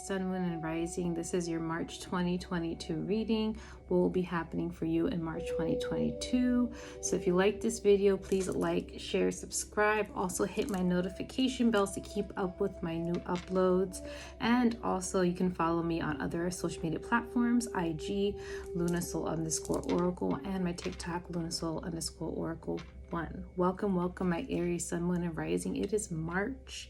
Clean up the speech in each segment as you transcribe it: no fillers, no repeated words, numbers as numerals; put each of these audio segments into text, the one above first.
Sun, Moon, and Rising. This is your March 2022 reading. What will be happening for you in March 2022. So if you like this video, please like, share, subscribe. Also hit my notification bells to keep up with my new uploads. And also you can follow me on other social media platforms, IG, lunasol_oracle, and my TikTok, lunasol_oracle1. Welcome, my Aries, Sun, Moon, and Rising. It is March.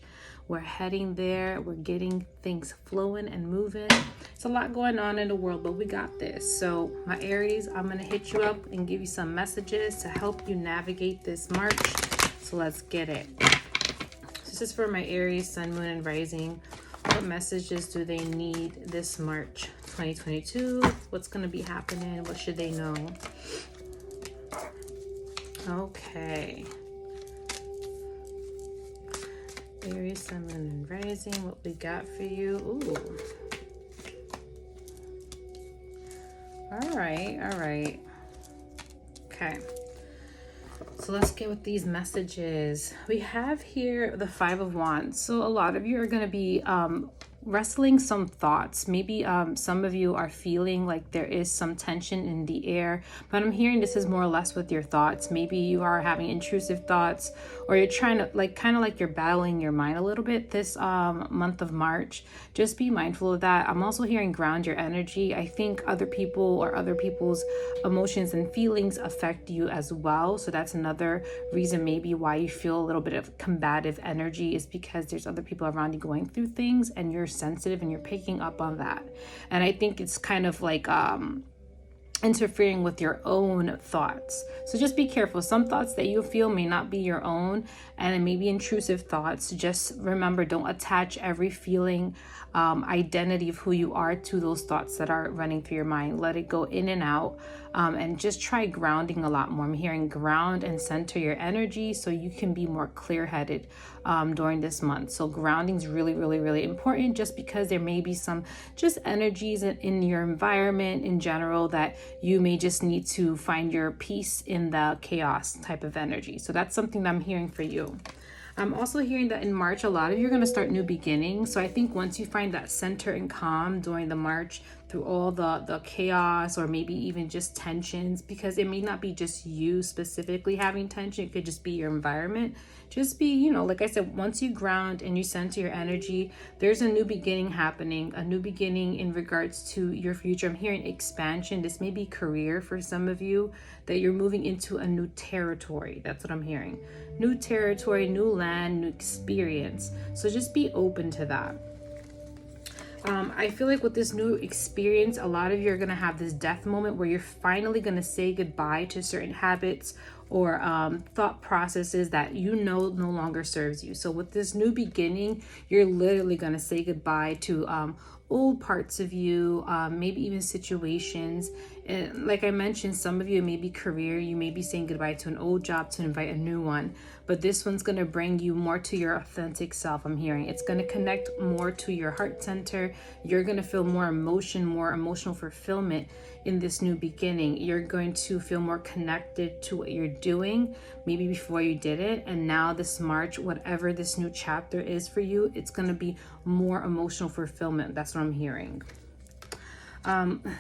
We're heading there. We're getting things flowing and moving. It's a lot going on in the world, but we got this. So my Aries, I'm going to hit you up and give you some messages to help you navigate this March. So let's get it. This is for my Aries, Sun, Moon, and Rising. What messages do they need this March 2022? What's going to be happening? What should they know? Okay. Aries, Sun, Moon, and Rising, what we got for you? Ooh. All right. Okay. So let's get with these messages. We have here the Five of Wands. So a lot of you are going to be wrestling some thoughts. Maybe some of you are feeling like there is some tension in the air, but I'm hearing this is more or less with your thoughts. Maybe you are having intrusive thoughts, or you're trying to kind of like you're battling your mind a little bit this month of March. Just be mindful of that. I'm also hearing ground your energy. I think other people or other people's emotions and feelings affect you as well. So that's another reason maybe why you feel a little bit of combative energy, is because there's other people around you going through things and you're sensitive and you're picking up on that. And I think it's kind of like interfering with your own thoughts. So just be careful. Some thoughts that you feel may not be your own, and it may be intrusive thoughts. Just remember, don't attach every feeling, identity of who you are to those thoughts that are running through your mind. Let it go in and out, and just try grounding a lot more. I'm hearing ground and center your energy so you can be more clear-headed during this month. So grounding is really important, just because there may be some just energies in your environment in general that you may just need to find your peace in the chaos type of energy. So that's something that I'm hearing for you. I'm also hearing that in March, a lot of you are going to start new beginnings. So I think once you find that center and calm during the March, through all the chaos, or maybe even just tensions, because it may not be just you specifically having tension, it could just be your environment. Just be, like I said, once you ground and you center your energy, there's a new beginning happening, a new beginning in regards to your future. I'm hearing expansion. This may be career for some of you, that you're moving into a new territory. That's what I'm hearing. New territory, new land, new experience. So just be open to that. I feel like with this new experience, a lot of you are going to have this death moment where you're finally going to say goodbye to certain habits or thought processes that no longer serves you. So with this new beginning, you're literally going to say goodbye to old parts of you, maybe even situations. And like I mentioned, some of you, maybe career, you may be saying goodbye to an old job to invite a new one. But this one's going to bring you more to your authentic self, I'm hearing. It's going to connect more to your heart center. You're going to feel more emotion, more emotional fulfillment in this new beginning. You're going to feel more connected to what you're doing, maybe before you did it. And now this March, whatever this new chapter is for you, it's going to be more emotional fulfillment. That's what I'm hearing.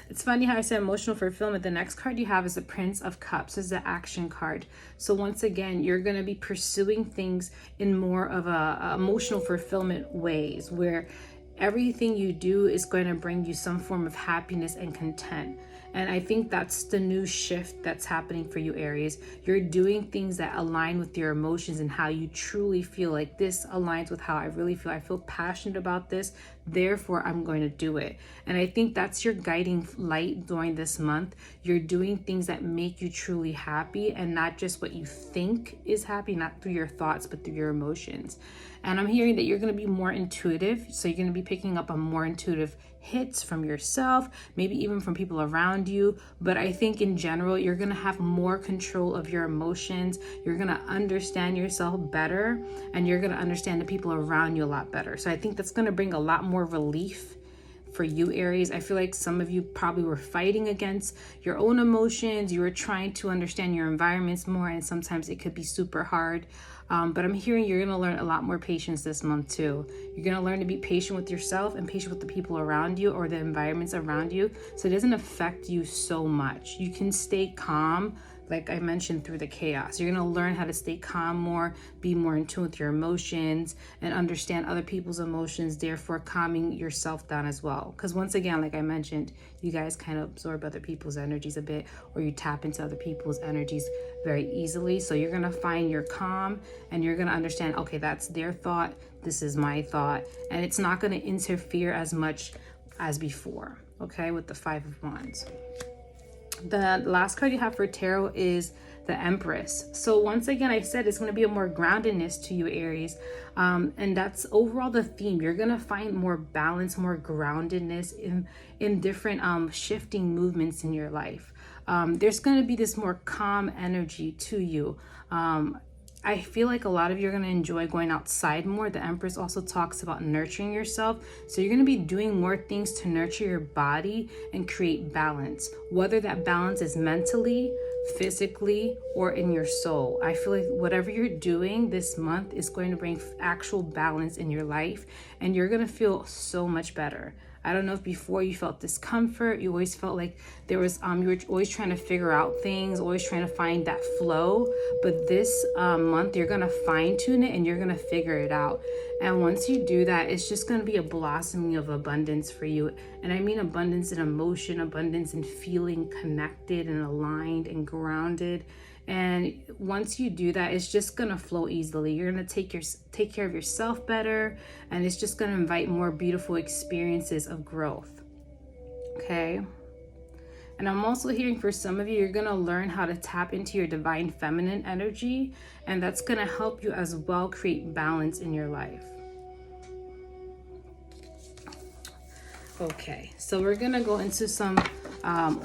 It's funny how I said emotional fulfillment. The next card you have is the Prince of Cups. This is the action card. So once again, you're going to be pursuing things in more of a emotional fulfillment ways, where everything you do is going to bring you some form of happiness and content. And I think that's the new shift that's happening for you, Aries. You're doing things that align with your emotions and how you truly feel. Like, this aligns with how I really feel. I feel passionate about this, therefore I'm going to do it. And I think that's your guiding light during this month. You're doing things that make you truly happy, and not just what you think is happy, not through your thoughts, but through your emotions. And I'm hearing that you're going to be more intuitive. So you're going to be picking up on more intuitive hits from yourself, maybe even from people around you. But I think in general, you're going to have more control of your emotions. You're going to understand yourself better, and you're going to understand the people around you a lot better. So I think that's going to bring a lot more relief for you, Aries. I feel like some of you probably were fighting against your own emotions. You were trying to understand your environments more, and sometimes it could be super hard. But I'm hearing you're going to learn a lot more patience this month too. You're going to learn to be patient with yourself and patient with the people around you or the environments around you, so it doesn't affect you so much. You can stay calm, like I mentioned, through the chaos. You're going to learn how to stay calm more, be more in tune with your emotions, and understand other people's emotions, therefore calming yourself down as well. Because once again, like I mentioned, you guys kind of absorb other people's energies a bit, or you tap into other people's energies very easily. So you're going to find your calm, and you're going to understand, okay, that's their thought, this is my thought, and it's not going to interfere as much as before, okay, with the Five of Wands. The last card you have for tarot is the Empress. So once again, I said it's going to be a more groundedness to you, Aries. And that's overall the theme. You're going to find more balance, more groundedness in different shifting movements in your life. There's going to be this more calm energy to you. I feel like a lot of you are going to enjoy going outside more. The Empress also talks about nurturing yourself. So you're going to be doing more things to nurture your body and create balance, whether that balance is mentally, physically, or in your soul. I feel like whatever you're doing this month is going to bring actual balance in your life, and you're going to feel so much better. I don't know if before you felt discomfort, you always felt like there was, you were always trying to figure out things, always trying to find that flow. But this month, you're going to fine tune it and you're going to figure it out. And once you do that, it's just going to be a blossoming of abundance for you. And I mean abundance in emotion, abundance in feeling connected and aligned and grounded. And once you do that, it's just going to flow easily. You're going to take care of yourself better, and it's just going to invite more beautiful experiences of growth. Okay? And I'm also hearing for some of you, you're going to learn how to tap into your divine feminine energy, and that's going to help you as well create balance in your life. Okay, so we're going to go into some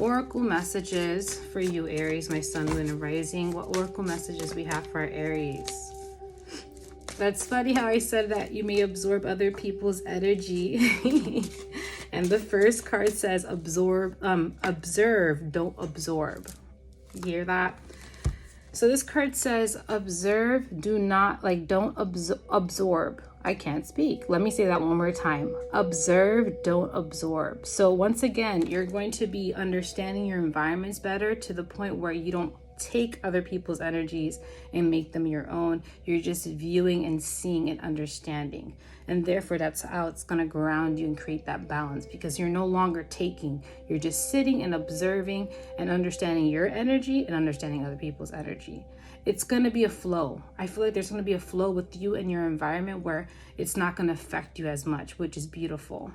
oracle messages for you, Aries, my sun, moon, and rising. What oracle messages we have for our Aries? That's funny how I said that you may absorb other people's energy. And the first card says observe, don't absorb. You hear that? So this card says observe, don't absorb. I can't speak. Let me say that one more time. Observe, don't absorb. So once again, you're going to be understanding your environments better to the point where you don't take other people's energies and make them your own. You're just viewing and seeing and understanding. And therefore, that's how it's going to ground you and create that balance, because you're no longer taking. You're just sitting and observing and understanding your energy and understanding other people's energy. It's going to be a flow. I feel like there's going to be a flow with you and your environment where it's not going to affect you as much, which is beautiful.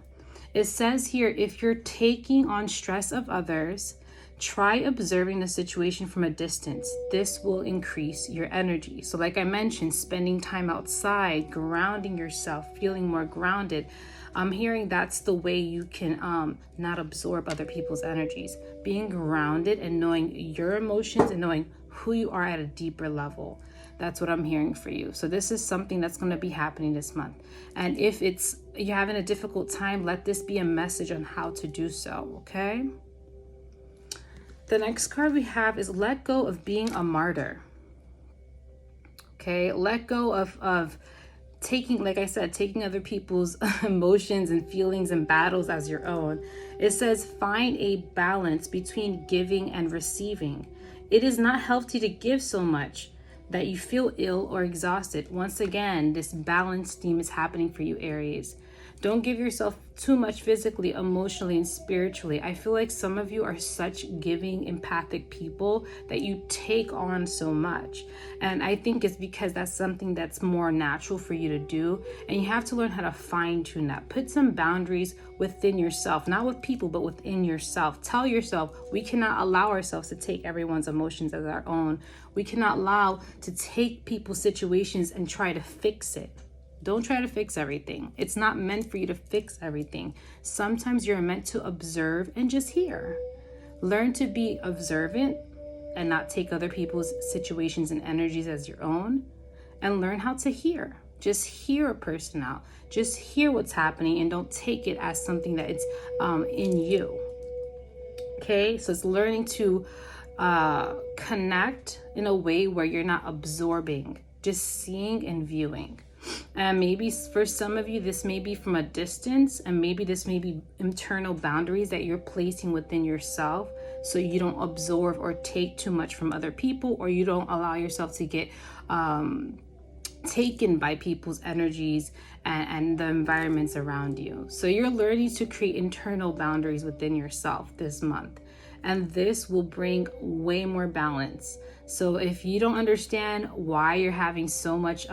It says here, if you're taking on stress of others, try observing the situation from a distance. This will increase your energy. So like I mentioned, spending time outside, grounding yourself, feeling more grounded. I'm hearing that's the way you can not absorb other people's energies. Being grounded and knowing your emotions and knowing who you are at a deeper level. That's what I'm hearing for you. So this is something that's going to be happening this month. And if you're having a difficult time, let this be a message on how to do so, okay? The next card we have is let go of being a martyr. Okay, let go of taking, like I said, taking other people's emotions and feelings and battles as your own. It says find a balance between giving and receiving. It is not healthy to give so much that you feel ill or exhausted. Once again, this balance theme is happening for you, Aries. Don't give yourself too much physically, emotionally, and spiritually. I feel like some of you are such giving, empathic people that you take on so much. And I think it's because that's something that's more natural for you to do. And you have to learn how to fine tune that. Put some boundaries within yourself, not with people, but within yourself. Tell yourself, we cannot allow ourselves to take everyone's emotions as our own. We cannot allow to take people's situations and try to fix it. Don't try to fix everything. It's not meant for you to fix everything. Sometimes you're meant to observe and just hear. Learn to be observant and not take other people's situations and energies as your own. And learn how to hear. Just hear a person out. Just hear what's happening and don't take it as something that it's in you. Okay, so it's learning to connect in a way where you're not absorbing, just seeing and viewing. And maybe for some of you, this may be from a distance, and maybe this may be internal boundaries that you're placing within yourself so you don't absorb or take too much from other people, or you don't allow yourself to get taken by people's energies and the environments around you. So you're learning to create internal boundaries within yourself this month, and this will bring way more balance. So if you don't understand why you're having so much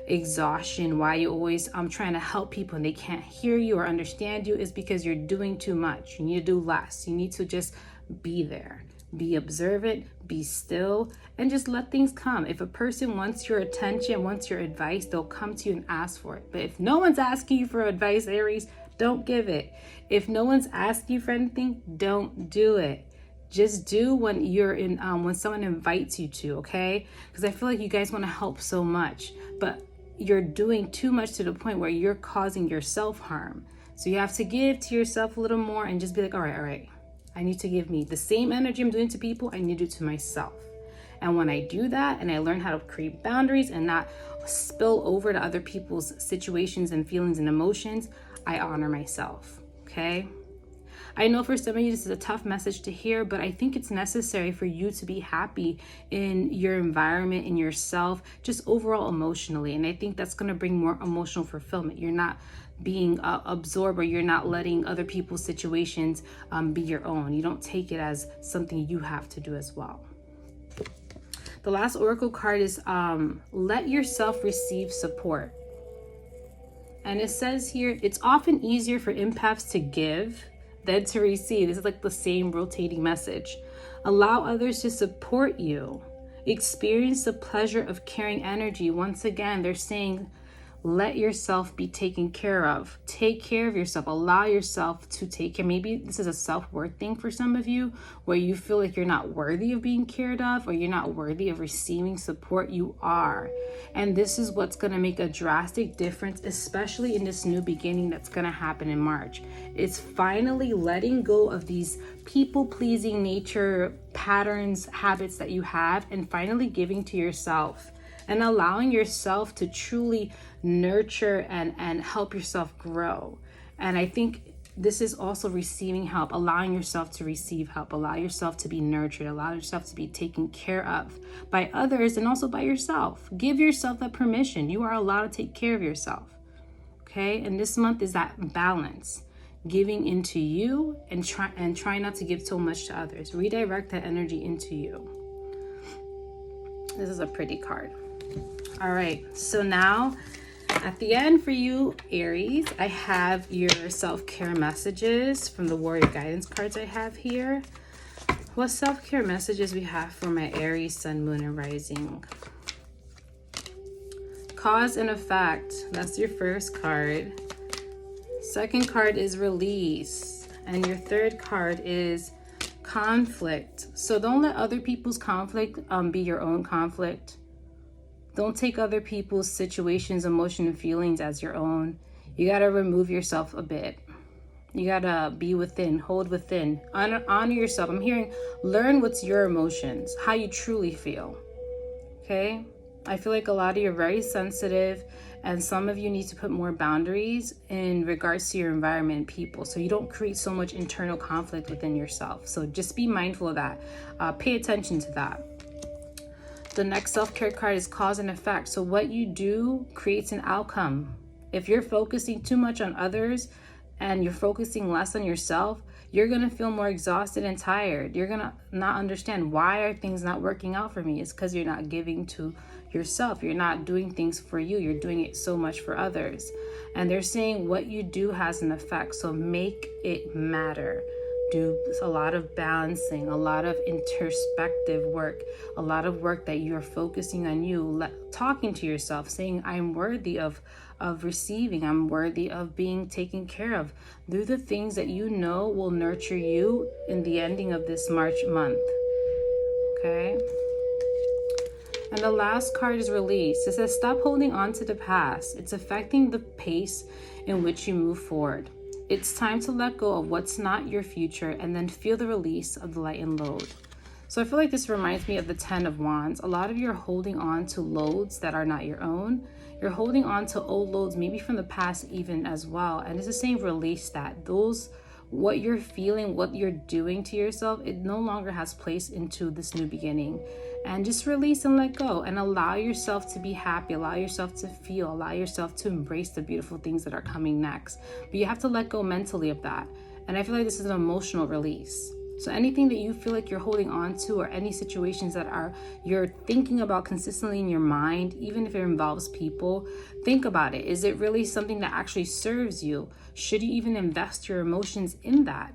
exhaustion, why you always trying to help people and they can't hear you or understand you, is because you're doing too much. You need to do less. You need to just be there. Be observant, be still, and just let things come. If a person wants your attention, wants your advice, they'll come to you and ask for it. But if no one's asking you for advice, Aries, don't give it. If no one's asking you for anything, don't do it. Just do when you're in, when someone invites you to, okay? Because I feel like you guys want to help so much, but you're doing too much to the point where you're causing yourself harm. So you have to give to yourself a little more and just be like, all right. I need to give me the same energy I'm doing to people, I need to do to myself. And when I do that and I learn how to create boundaries and not spill over to other people's situations and feelings and emotions, I honor myself, okay? I know for some of you this is a tough message to hear, but I think it's necessary for you to be happy in your environment, in yourself, just overall emotionally. And I think that's going to bring more emotional fulfillment. You're not being absorbed, or you're not letting other people's situations be your own. You don't take it as something you have to do as well. The last oracle card is let yourself receive support. And it says here, it's often easier for empaths to give than to receive. This is like the same rotating message. Allow others to support you. Experience the pleasure of caring energy. Once again, they're saying, let yourself be taken care of. Take care of yourself. Allow yourself to take care. Maybe this is a self-worth thing for some of you, where you feel like you're not worthy of being cared of, or you're not worthy of receiving support. You are. And this is what's going to make a drastic difference, especially in this new beginning that's going to happen in March. It's finally letting go of these people-pleasing nature patterns, habits that you have, and finally giving to yourself. And allowing yourself to truly nurture and help yourself grow. And I think this is also receiving help, allowing yourself to receive help, allow yourself to be nurtured, allow yourself to be taken care of by others and also by yourself. Give yourself that permission. You are allowed to take care of yourself. Okay? And this month is that balance. Giving into you and try not to give so much to others. Redirect that energy into you. This is a pretty card. All right, so now at the end for you, Aries, I have your self-care messages from the Warrior Guidance cards I have here. What self-care messages we have for my Aries, Sun, Moon, and Rising? Cause and effect, that's your first card. Second card is release. And your third card is conflict. So don't let other people's conflict be your own conflict. Don't take other people's situations, emotion, and feelings as your own. You got to remove yourself a bit. You got to be within, hold within, honor yourself. I'm hearing, learn what's your emotions, how you truly feel. Okay? I feel like a lot of you are very sensitive, and some of you need to put more boundaries in regards to your environment and people, so you don't create so much internal conflict within yourself. So just be mindful of that. Pay attention to that. The next self-care card is cause and effect. So what you do creates an outcome. If you're focusing too much on others and you're focusing less on yourself, you're going to feel more exhausted and tired. You're going to not understand, why are things not working out for me? It's because you're not giving to yourself. You're not doing things for you. You're doing it so much for others. And they're saying what you do has an effect. So make it matter. Do a lot of balancing, a lot of introspective work, a lot of work that you're focusing on you, talking to yourself, saying, I'm worthy of receiving, I'm worthy of being taken care of. Do the things that you know will nurture you in the ending of this March month. Okay? And the last card is release. It says stop holding on to the past. It's affecting the pace in which you move forward. It's time to let go of what's not your future and then feel the release of the light and load. So I feel like this reminds me of the 10 of Wands. A lot of you are holding on to loads that are not your own. You're holding on to old loads, maybe from the past even as well. And it's the same, release that. What you're feeling, what you're doing to yourself, it no longer has place into this new beginning. And just release and let go and allow yourself to be happy, allow yourself to feel, allow yourself to embrace the beautiful things that are coming next. But you have to let go mentally of that. And I feel like this is an emotional release. So anything that you feel like you're holding on to, or any situations that you're thinking about consistently in your mind, even if it involves people, think about it. Is it really something that actually serves you? Should you even invest your emotions in that?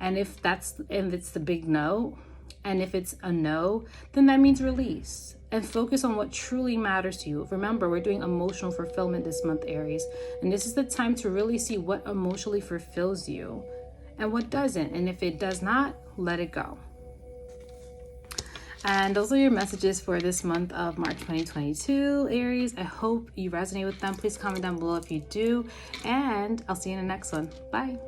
And if it's the big no, and if it's a no, then that means release and focus on what truly matters to you. Remember, we're doing emotional fulfillment this month, Aries, and this is the time to really see what emotionally fulfills you and what doesn't. And if it does not, let it go. And those are your messages for this month of March 2022, Aries. I hope you resonate with them. Please comment down below if you do, and I'll see you in the next one. Bye.